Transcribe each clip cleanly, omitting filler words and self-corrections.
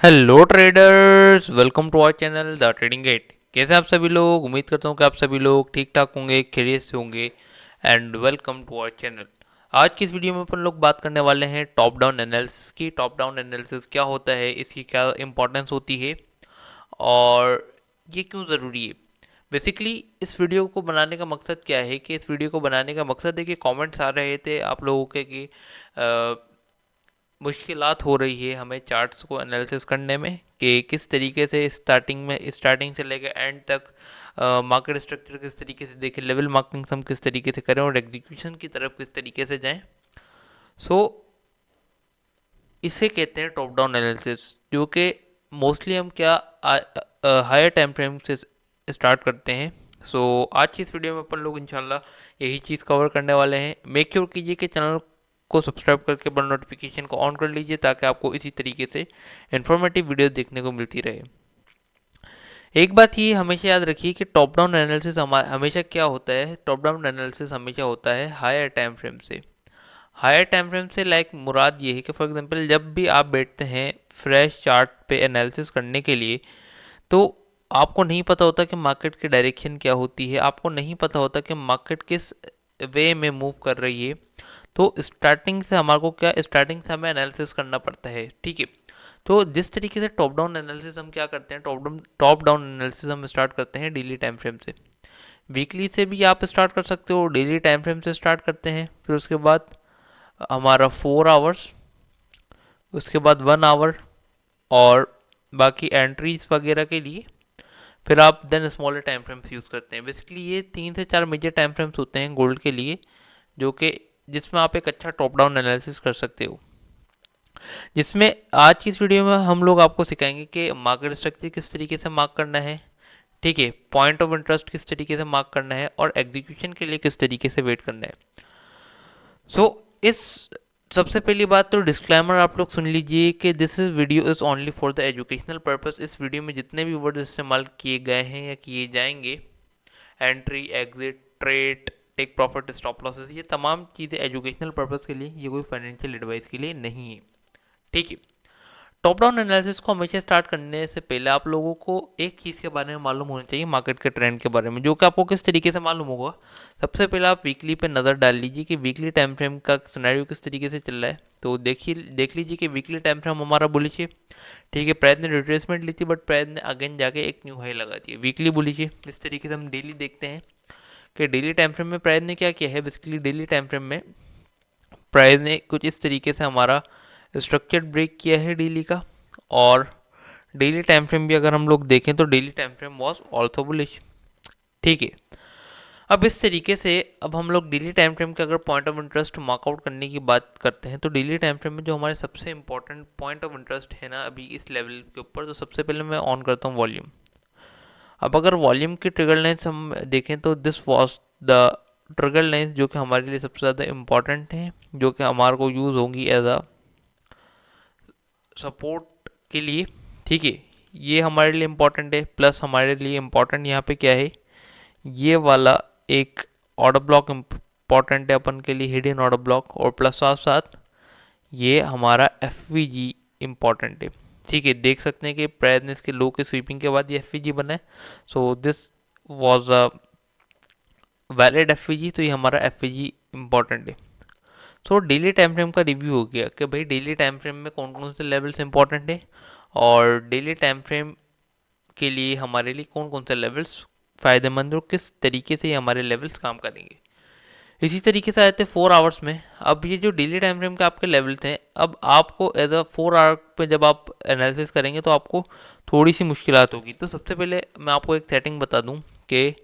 Hello traders, welcome to our channel the trading gate. कैसे आप सभी लोग? उम्मीद करता हूँ कि आप सभी लोग ठीक ठाक होंगे, खैरियत से होंगे। And welcome to our channel. आज की इस वीडियो में अपन लोग बात करने वाले हैं टॉप डाउन एनालिसिस की। टॉप डाउन एनालिसिस क्या होता है, इसकी क्या इंपॉर्टेंस होती है और ये क्यों ज़रूरी है। बेसिकली इस वीडियो को बनाने का मकसद क्या है कि इस वीडियो को बनाने का मकसद है कि कमेंट्स आ रहे थे आप लोगों के कि मुश्किलात हो रही है हमें चार्ट्स को एनालिसिस करने में कि किस तरीके से स्टार्टिंग से लेकर एंड तक मार्केट स्ट्रक्चर किस तरीके से देखें, लेवल मार्किंग हम किस तरीके से करें और एग्जीक्यूशन की तरफ किस तरीके से जाएं। सो इसे कहते हैं टॉप डाउन एनालिसिस, जो कि मोस्टली हम क्या हायर टाइम फ्रेम से स्टार्ट करते हैं। सो आज की इस वीडियो में अपन लोग इंशाल्लाह यही चीज़ कवर करने वाले हैं। मेक श्योर कीजिए कि चैनल को सब्सक्राइब करके बल नोटिफिकेशन को ऑन कर लीजिए ताकि आपको इसी तरीके से इन्फॉर्मेटिव वीडियो देखने को मिलती रहे। एक बात ये हमेशा याद रखिए कि टॉप डाउन एनालिसिस हमेशा क्या होता है, टॉप डाउन एनालिसिस हमेशा होता है हायर टाइम फ्रेम से। हायर टाइम फ्रेम से लाइक मुराद ये है कि फॉर एग्जांपल जब भी आप बैठते हैं फ्रेश चार्ट पे एनालिसिस करने के लिए, तो आपको नहीं पता होता कि मार्केट की डायरेक्शन क्या होती है, आपको नहीं पता होता कि मार्केट किस वे में मूव कर रही है। तो स्टार्टिंग से हमें एनालिसिस करना पड़ता है, ठीक है। तो जिस तरीके से टॉप डाउन एनालिसिस हम क्या करते हैं, टॉप डाउन एनालिसिस हम स्टार्ट करते हैं डेली टाइम फ्रेम से। वीकली से भी आप स्टार्ट कर सकते हो, डेली टाइम फ्रेम से स्टार्ट करते हैं। फिर उसके बाद हमारा 4 आवर्स, उसके बाद 1 आवर, और बाकी एंट्रीज वगैरह के लिए फिर आप then smaller time frames use करते हैं। बेसिकली ये 3 से 4 मेजर टाइम फ्रेम्स होते हैं गोल्ड के लिए, जो कि जिसमें आप एक अच्छा टॉप डाउन एनालिसिस कर सकते हो। जिसमें आज की इस वीडियो में हम लोग आपको सिखाएंगे कि मार्केट स्ट्रक्चर किस तरीके से मार्क करना है, ठीक है, पॉइंट ऑफ इंटरेस्ट किस तरीके से मार्क करना है और एग्जीक्यूशन के लिए किस तरीके से वेट करना है। सो इस सबसे पहली बात तो डिस्क्लेमर आप लोग सुन लीजिए कि this is video is only for the educational purpose. इस वीडियो में जितने भी वर्ड इस्तेमाल किए गए हैं या किए जाएंगे, entry, exit, trade, take profit, stop losses, ये तमाम चीज़ें एजुकेशनल पर्पस के लिए, ये कोई फाइनेंशियल एडवाइस के लिए नहीं है, ठीक है। टॉप डाउन एनालिसिस को हमेशा स्टार्ट करने से पहले आप लोगों को एक चीज़ के बारे में मालूम होना चाहिए, मार्केट के ट्रेंड के बारे में, जो कि आपको किस तरीके से मालूम होगा। सबसे पहले आप वीकली पे नज़र डाल लीजिए कि वीकली टाइम फ्रेम का सिनेरियो किस तरीके से चल रहा है। तो देख लीजिए कि वीकली टाइम फ्रेम हमारा बुलिश है, ठीक है। प्राइस ने रिट्रेसमेंट ली थी बट प्राइस ने अगेन जाके एक न्यू हाई लगा दी है, वीकली बुलिश है। इस तरीके से हम डेली देखते हैं कि डेली टाइम फ्रेम में प्राइस ने क्या किया है। बेसिकली डेली टाइम फ्रेम में प्राइस ने कुछ इस तरीके से हमारा स्ट्रक्चर ब्रेक किया है डेली का। और डेली टाइम फ्रेम भी अगर हम लोग देखें तो daily time frame was also bullish, ठीक है। अब इस तरीके से अब हम लोग डेली टाइम फ्रेम के अगर पॉइंट ऑफ इंटरेस्ट मार्कआउट करने की बात करते हैं, तो डेली टाइम फ्रेम में जो हमारे सबसे इंपॉर्टेंट पॉइंट ऑफ इंटरेस्ट है ना अभी इस लेवल के ऊपर, तो सबसे पहले मैं ऑन करता हूँ वॉल्यूम। अब अगर वॉल्यूम की ट्रिगर लाइन्स हम देखें तो this was the trigger lines जो कि हमारे लिए सबसे ज़्यादा इम्पॉर्टेंट हैं, जो कि हमारे को यूज़ होंगी एज अ सपोर्ट के लिए, ठीक है। ये हमारे लिए इम्पॉर्टेंट है। प्लस हमारे लिए इम्पॉर्टेंट यहाँ पे क्या है, ये वाला एक ऑर्डर ब्लॉक इम्पॉर्टेंट है अपन के लिए, हिडन ऑर्डर ब्लॉक। और प्लस साथ साथ ये हमारा एफ वी जी इम्पॉर्टेंट है, ठीक है। देख सकते हैं कि प्राइस के लो के स्वीपिंग के बाद ये एफ वी जी बना है। So this was a valid F we जी, तो ये हमारा एफ वी जी इम्पॉर्टेंट है। सो डेली टाइम फ्रेम का रिव्यू हो गया कि भाई डेली टाइम फ्रेम में कौन कौन से लेवल्स इंपॉर्टेंट है और डेली टाइम फ्रेम के लिए हमारे लिए कौन कौन से लेवल्स फ़ायदेमंद और किस तरीके से ये हमारे लेवल्स काम करेंगे। इसी तरीके से आए थे 4 आवर्स में। अब ये जो डेली टाइम फ्रेम के आपके लेवल्स हैं, अब आपको एज अ 4 आवर पे जब आप एनालिसिस करेंगे तो आपको थोड़ी सी मुश्किलात होगी। तो सबसे पहले मैं आपको एक सेटिंग बता दूं कि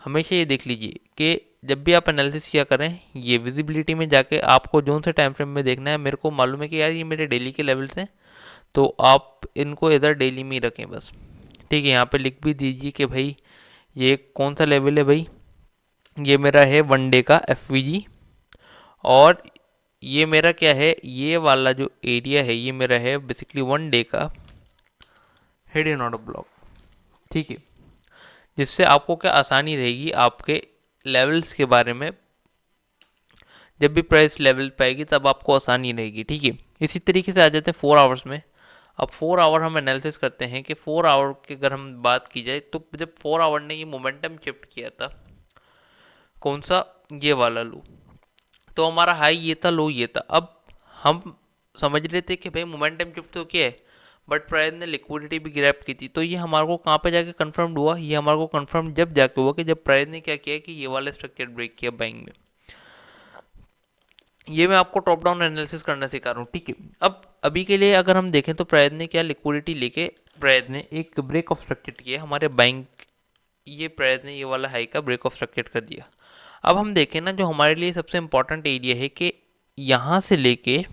हमेशा ये देख लीजिए कि जब भी आप एनालिसिस किया करें, ये विजिबिलिटी में जाके आपको जोन से टाइम फ्रेम में देखना है। मेरे को मालूम है कि यार ये मेरे डेली के लेवल्स हैं, तो आप इनको एज अ डेली में ही रखें बस, ठीक है। यहाँ पे लिख भी दीजिए कि भाई ये कौन सा लेवल है। भाई ये मेरा है 1 डे का एफ वी जी, और ये मेरा क्या है, ये वाला जो एरिया है ये मेरा है बेसिकली 1 डे का हिडन ऑर्डर ब्लॉक, ठीक है। जिससे आपको क्या आसानी रहेगी आपके लेवल्स के बारे में, जब भी प्राइस लेवल पाएगी तब आपको आसानी रहेगी, ठीक है। इसी तरीके से आ जाते हैं 4 आवर्स में। अब 4 आवर हम एनालिसिस करते हैं कि 4 आवर की अगर हम बात की जाए तो जब 4 आवर ने ये मोमेंटम शिफ्ट किया था, कौन सा, ये वाला लो, तो हमारा हाई ये था, लो ये था। अब हम समझ रहे थे कि भाई मोमेंटम शिफ्ट तो किया है, बट प्राइस ने लिक्विडिटी भी ग्रैब की थी। तो ये हमारे को कहाँ पे जाके कंफर्म हुआ, ये हमारे को कंफर्म जब जाके हुआ कि जब प्राइस ने क्या किया कि ये वाला स्ट्रक्चर ब्रेक किया बाइंग में। ये मैं आपको टॉप डाउन एनालिसिस करना सिखा रहा हूँ, ठीक है। अब अभी के लिए अगर हम देखें तो प्राइस ने क्या, लिक्विडिटी लेके प्राइस ने एक ब्रेक ऑफ स्ट्रक्चर किया हमारे बाइंग, ये प्राइस ने ये वाला हाई का ब्रेक ऑफ स्ट्रक्चर कर दिया। अब हम देखें ना, जो हमारे लिए सबसे इंपॉर्टेंट एरिया है कि यहाँ से लेके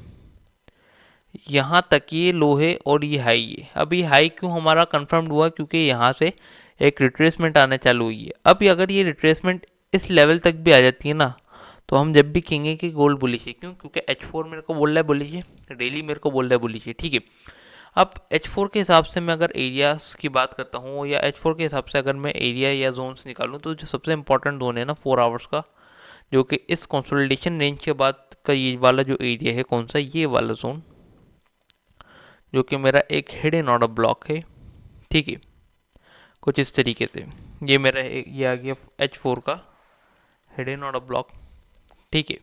यहाँ तक ये लो है और ये हाई है। अब ये हाई क्यों हमारा कंफर्म हुआ, क्योंकि यहाँ से एक रिट्रेसमेंट आना चालू हुई है। अब अगर ये रिट्रेसमेंट इस लेवल तक भी आ जाती है ना, तो हम जब भी कहेंगे कि गोल्ड बुलिश है। क्यों, क्योंकि H4 मेरे को बोल रहा है बुलिश है, डेली मेरे को बोल रहा है बुलिश है, ठीक है। अब H4 के हिसाब से मैं अगर एरियाज की बात करता हूँ, या H4 के हिसाब से अगर मैं एरिया या जोन्स निकालूँ, तो जो सबसे इंपॉर्टेंट जोन है ना 4 आवर्स का, जो कि इस कंसोलिडेशन रेंज के बाद का ये वाला जो एरिया है, कौन सा, ये वाला जोन, जो कि मेरा एक हिडन ऑर्डर ब्लॉक है, ठीक है। कुछ इस तरीके से ये मेरा ये आ गया H4 का हिडन ऑर्डर ब्लॉक, ठीक है।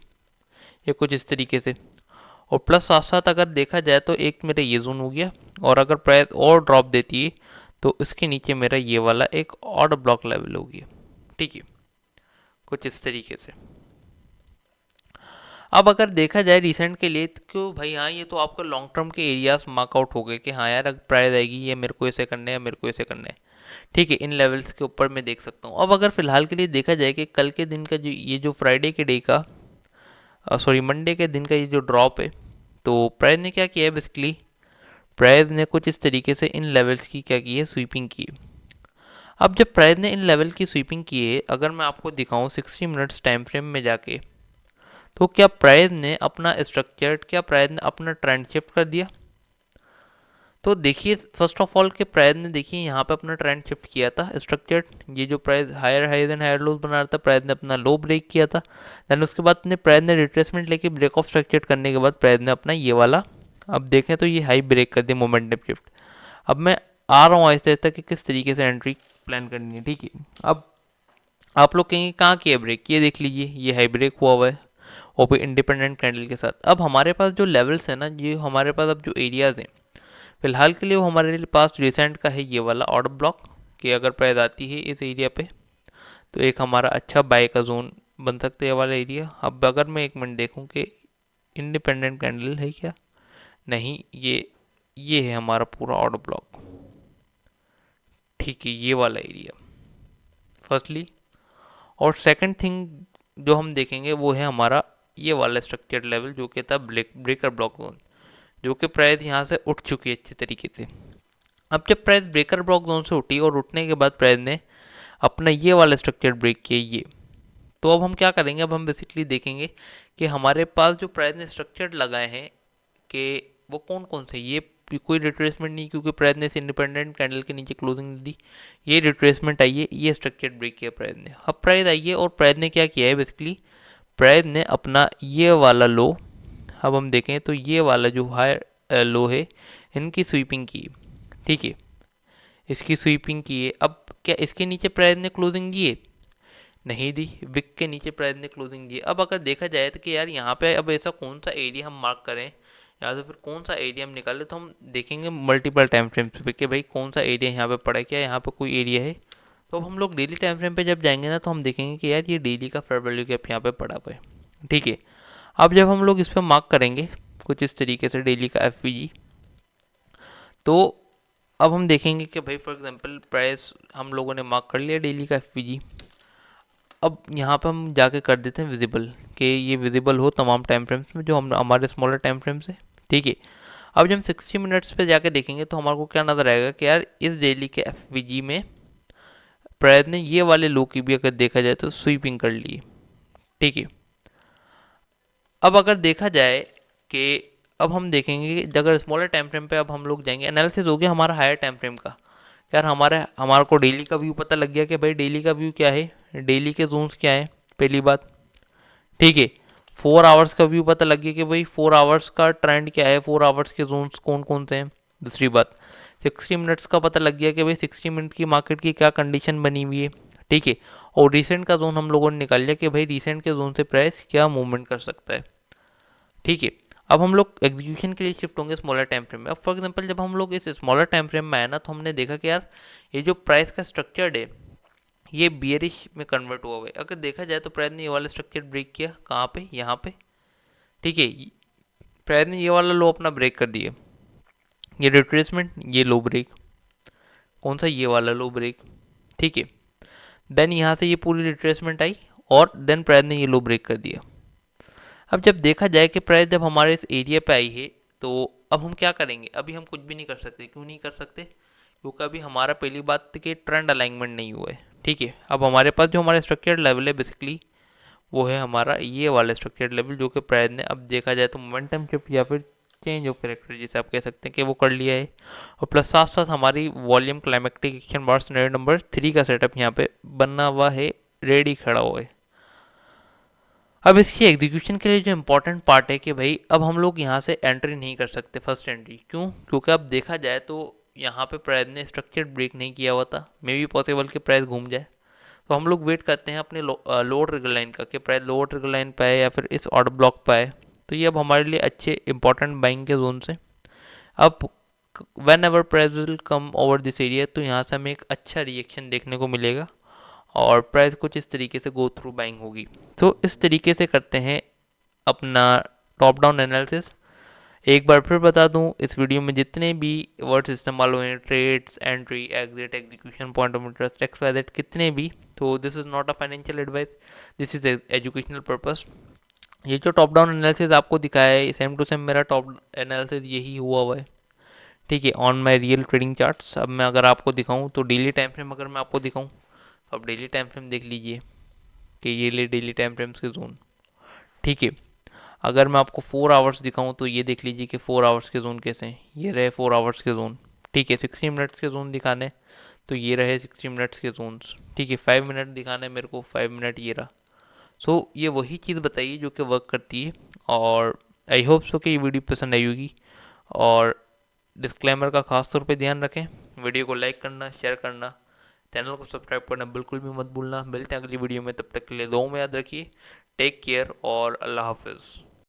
ये कुछ इस तरीके से, और प्लस साथ साथ अगर देखा जाए तो एक मेरा ये जोन हो गया, और अगर प्राइस और ड्रॉप देती है तो इसके नीचे मेरा ये वाला एक ऑर्डर ब्लॉक लेवल हो गया, ठीक है। कुछ इस तरीके से। अब अगर देखा जाए रिसेंट के लिए, तो क्यों भाई, हाँ ये तो आपका लॉन्ग टर्म के एरियाज मार्कआउट हो गए कि हाँ यार अगर प्राइस आएगी ये मेरे को ऐसे करने हैं, मेरे को ऐसे करना है, ठीक है। इन लेवल्स के ऊपर मैं देख सकता हूँ। अब अगर फिलहाल के लिए देखा जाए कि कल के दिन का जो ये जो फ्राइडे के डे का, सॉरी मंडे के दिन का ये जो ड्रॉप है, तो प्राइस ने क्या किया है, बेसिकली प्राइस ने कुछ इस तरीके से इन लेवल्स की क्या की है, स्वीपिंग की है। अब जब प्राइस ने इन लेवल की स्वीपिंग की है, अगर मैं आपको दिखाऊं 60 मिनट्स टाइम फ्रेम में जाके, तो क्या प्राइस ने अपना स्ट्रक्चर, क्या प्राइस ने अपना ट्रेंड शिफ्ट कर दिया। तो देखिए फर्स्ट ऑफ ऑल के प्राइस ने, देखिए यहाँ पे अपना ट्रेंड शिफ्ट किया था स्ट्रक्चर, ये जो price higher highs and higher lows बना रहा था, प्राइस ने अपना लो ब्रेक किया था। देन उसके बाद ने प्राइस ने रिट्रेसमेंट लेके ब्रेक ऑफ स्ट्रक्चर करने के बाद प्राइस ने अपना ये वाला, अब देखें तो ये हाई ब्रेक कर दिया, मोमेंटम शिफ्ट। अब मैं आ रहा हूँ आहिस्ता आहिस्ता कि किस तरीके से एंट्री प्लान करनी है, ठीक है। अब आप लोग कहेंगे कहाँ किया ब्रेक, ये देख लीजिए, ये हाई ब्रेक हुआ है, वो भी इंडिपेंडेंट कैंडल के साथ। अब हमारे पास जो लेवल्स हैं ना, ये हमारे पास अब जो एरियाज हैं फिलहाल के लिए, वो हमारे पास रिसेंट का है ये वाला ऑर्डर ब्लॉक, कि अगर प्राइस आती है इस एरिया पे तो एक हमारा अच्छा बाय का जोन बन सकता है ये वाला एरिया। अब अगर मैं एक मिनट देखूं कि इंडिपेंडेंट कैंडल है क्या, नहीं, ये है हमारा पूरा ऑर्डर ब्लॉक, ठीक है, ये वाला एरिया फर्स्टली। और सेकंड थिंग जो हम देखेंगे वो है हमारा ये वाला स्ट्रक्चर लेवल, जो कि था ब्रेकर ब्लॉक जोन, जो कि प्राइस यहाँ से उठ चुकी है अच्छे तरीके से। अब जब प्राइस ब्रेकर ब्लॉक जोन से उठी और उठने के बाद प्राइस ने अपना ये वाला स्ट्रक्चर ब्रेक किया, ये, तो अब हम क्या करेंगे, अब हम बेसिकली देखेंगे कि हमारे पास जो प्राइस ने स्ट्रक्चर लगाए हैं कि वो कौन कौन से, ये कोई रिट्रेसमेंट नहीं, क्योंकि प्राइस ने इस इंडिपेंडेंट कैंडल के नीचे क्लोजिंग नहीं दी, ये रिट्रेसमेंट आई है, ये स्ट्रक्चर ब्रेक किया प्राइस ने। अब प्राइस आई है और प्राइस ने क्या किया है, बेसिकली प्राइस ने अपना ये वाला लो, अब हम देखें तो ये वाला जो हाई लो है, इनकी स्वीपिंग की, ठीक है, इसकी स्वीपिंग की है। अब क्या इसके नीचे प्राइस ने क्लोजिंग दी है, नहीं दी, विक के नीचे प्राइस ने क्लोजिंग दी है। अब अगर देखा जाए तो कि यार यहाँ पे अब ऐसा कौन सा एरिया हम मार्क करें, या तो फिर कौन सा एरिया हम निकालें, तो हम देखेंगे मल्टीपल टाइम फ्रेम्स पे कि भाई कौन सा एरिया यहाँ पे पड़ा है, क्या यहाँ पे कोई एरिया है। तो अब हम लोग डेली टाइम फ्रेम पे जब जाएंगे ना, तो हम देखेंगे कि यार ये डेली का फेयर वैल्यू गैप यहाँ पे पड़ा हुआ है, ठीक है। अब जब हम लोग इस पर मार्क करेंगे कुछ इस तरीके से डेली का एफ, तो अब हम देखेंगे कि भाई फॉर एग्जांपल प्राइस हम लोगों ने मार्क कर लिया डेली का एफ। अब यहाँ पे हम जाके कर देते हैं विजिबल, कि ये विजिबल हो तमाम टाइम फ्रेम्स में, जो हम हमारे स्मॉलर टाइम फ्रेम्स है, ठीक है। अब जब हम 60 मिनट्स पे जाके देखेंगे तो हमारे को क्या नज़र आएगा कि यार इस डेली के एफ में प्राइस ने ये वाले लो की भी अगर देखा जाए तो स्वीपिंग कर ली, ठीक है। अब अगर देखा जाए कि अब हम देखेंगे कि अगर स्मॉलर टाइम फ्रेम पे अब हम लोग जाएंगे, एनालिसिस हो गया हमारा हायर टाइम फ्रेम का, यार हमारे को डेली का व्यू पता लग गया कि भाई डेली का व्यू क्या है, डेली के जोन्स क्या है, पहली बात, ठीक है। 4 आवर्स का व्यू पता लग गया कि भाई 4 आवर्स का ट्रेंड क्या है, 4 आवर्स के जोन्स कौन कौन से हैं, दूसरी बात, 60 मिनट्स का पता लग गया कि भाई 60 मिनट की मार्केट की क्या कंडीशन बनी हुई है, ठीक है। और रिसेंट का जोन हम लोगों ने निकाल लिया कि भाई रिसेंट के जोन से प्राइस क्या मूवमेंट कर सकता है, ठीक है। अब हम लोग एग्जीक्यूशन के लिए शिफ्ट होंगे स्मॉलर टाइम फ्रेम में। अब फॉर एग्जांपल जब हम लोग इस स्मॉलर टाइम फ्रेम में आए ना, तो हमने देखा कि यार ये जो प्राइस का स्ट्रक्चर्ड है ये बियरिश में कन्वर्ट हुआ हुआ है। अगर देखा जाए तो प्राइस ने ये वाला स्ट्रक्चर ब्रेक किया, कहाँ पे, यहाँ पे, ठीक है। प्राइस ने ये वाला लो अपना ब्रेक कर दिया, ये रिट्रेसमेंट, ये लो ब्रेक, कौन सा, ये वाला लो ब्रेक, ठीक है। देन यहाँ से ये पूरी रिट्रेसमेंट आई और देन प्राइस ने ये लो ब्रेक कर दिया। अब जब देखा जाए कि प्राइस जब हमारे इस एरिया पे आई है, तो अब हम क्या करेंगे, अभी हम कुछ भी नहीं कर सकते। क्यों नहीं कर सकते? क्योंकि अभी हमारा पहली बात कि ट्रेंड अलाइनमेंट नहीं हुआ है, ठीक है। अब हमारे पास जो हमारा स्ट्रक्चर्ड लेवल है बेसिकली वो है हमारा ये वाला स्ट्रक्चर्ड लेवल, जो कि प्राइस ने अब देखा जाए तो मोमेंटम शिफ्ट या फिर चेंज ऑफ कैरेक्टर जिसे आप कह सकते हैं कि वो कर लिया है। और प्लस साथ साथ हमारी वॉल्यूम क्लाइमेक्टिक एक्शन बार सिनेरियो नंबर 3 का सेटअप यहाँ पे बना हुआ है, रेडी खड़ा हुआ है। अब इसकी एग्जीक्यूशन के लिए जो इम्पोर्टेंट पार्ट है कि भाई अब हम लोग यहाँ से एंट्री नहीं कर सकते फर्स्ट एंट्री। क्यों? क्योंकि अब देखा जाए तो यहाँ पे प्राइस ने स्ट्रक्चर ब्रेक नहीं किया हुआ था, मे बी पॉसिबल कि प्राइस घूम जाए। तो हम लोग वेट करते हैं अपने लोअर ट्रिगर लाइन का कि प्राइस लोअर ट्रिगर लाइन पे आए या फिर इस ऑर्डर ब्लॉक पे आए। तो ये अब हमारे लिए अच्छे इंपॉर्टेंट बाइंग के जोन से। अब when ever price will come over this area, तो यहाँ से हमें एक अच्छा रिएक्शन देखने को मिलेगा और प्राइस कुछ इस तरीके से गो थ्रू बाइंग होगी। तो इस तरीके से करते हैं अपना टॉप डाउन एनालिसिस। एक बार फिर बता दूं, इस वीडियो में जितने भी वर्ड्स इस्तेमाल हुए हैं, trades, entry, exit, execution, point of interest, X Y Z, कितने भी, तो this is not a financial advice, this is educational purpose. ये जो टॉप डाउन एनालिसिस आपको दिखाया है सेम टू सेम मेरा टॉप एनालिसिस यही हुआ है, ठीक है, on my real trading charts. अब मैं अगर आपको दिखाऊं तो डेली टाइम फ्रेम अगर मैं आपको दिखाऊं तो आप डेली टाइम फ्रेम देख लीजिए कि ये ले डेली टाइम फ्रेम्स के जोन, ठीक है। अगर मैं आपको 4 आवर्स दिखाऊं तो ये देख लीजिए कि 4 आवर्स के जोन कैसे हैं, ये रहे 4 आवर्स के जोन, ठीक है। 60 मिनट्स के जोन दिखाने तो ये रहे 60 मिनट्स के जोन्स, ठीक है। 5 मिनट दिखाने मेरे को, 5 मिनट ये रहा। सो ये वही चीज़ बताइए जो कि वर्क करती है। और आई होप सो कि ये वीडियो पसंद आई होगी। और डिस्क्लेमर का खास तौर पे ध्यान रखें, वीडियो को लाइक करना, शेयर करना, चैनल को सब्सक्राइब करना बिल्कुल भी मत भूलना। मिलते हैं अगली वीडियो में, तब तक के लिए दुआ में याद रखिए। टेक केयर और अल्लाह हाफिज़।